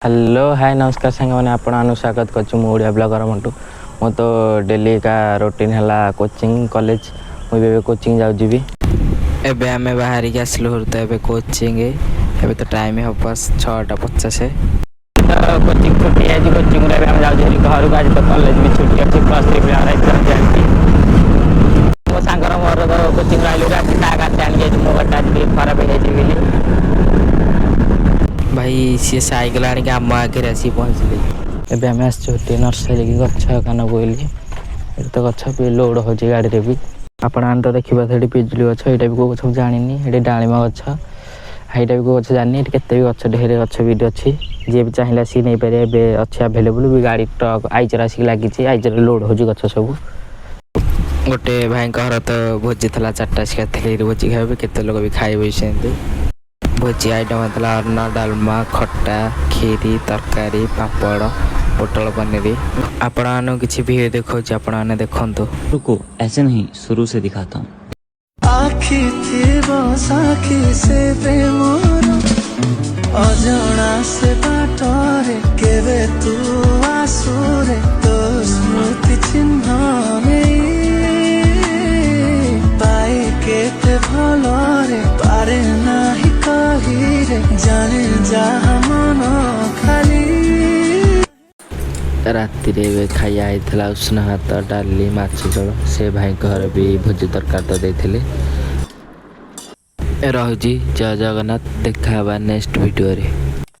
Hello hi नमस्कार सांग मैंने आपन स्वागत करिया ब्लगर मंटू मो तो डेली का रूटीन है कोचिंग कॉलेज मुझे कोचिंग जाऊँगी एबे आमे बाहर के आसलु तो एबे कोचिंग एबे तो टाइम हम 6:50 तो कोचिंग छुट्टी है कोचिंग रे हम जाऊ घर को आज तो कॉलेज भी छुट्टी अच्छी +3 एग्जाम जाती मो सांगर मोर तो कोचिंग आइलु राति ता गाते आनी जे मोबाइल टा खराब हो जाई भाई सी साइकेल आनिक आम आगे आसी पहुँचली एबे आम आसटे नर्सरी की गछ कान बोली ये तो गछ भी लोड हो गाड़ी भी आपण तो देखा से पिजुली गछ यहाँ भी कौ गछ जानी ये डाणिम गछ यहाँ भी कौ गछ जानी केते भी गछ ढेर गछ भी अच्छी जी भी चाहिए सी नहीं पारे एवं अच्छी आभेलेबुल भी गाड़ी ट्रक आईचर आसिक लगी आईचर लोड हो गछ सब गोटे भाई घर तो भोजी था 4टा शिखा भोजी खाए केते लोग भी खाई बसते भोजी आइटम होता अन्न डालमा खट्टा खीरी तरकारी पापड़ पोटल पनीर आपण किसी भिडियो देखो आपण देखु रुको ऐसे नहीं शुरू से दिखाता हूँ आखि साखी से प्रेमर अजଣା से बाटरे केवे तू आसुरे तो स्मृति चिन्ह पाई केते भलरे पारे नाही कहिरे जाने जहाँ मन खाली राति खाया होता उष्ण भात डाली माछ झोल से भाई घर भी भोजी तरकारी तो देते रहुजी जय जगन्नाथ देखा नेक्स्ट वीडियो रे।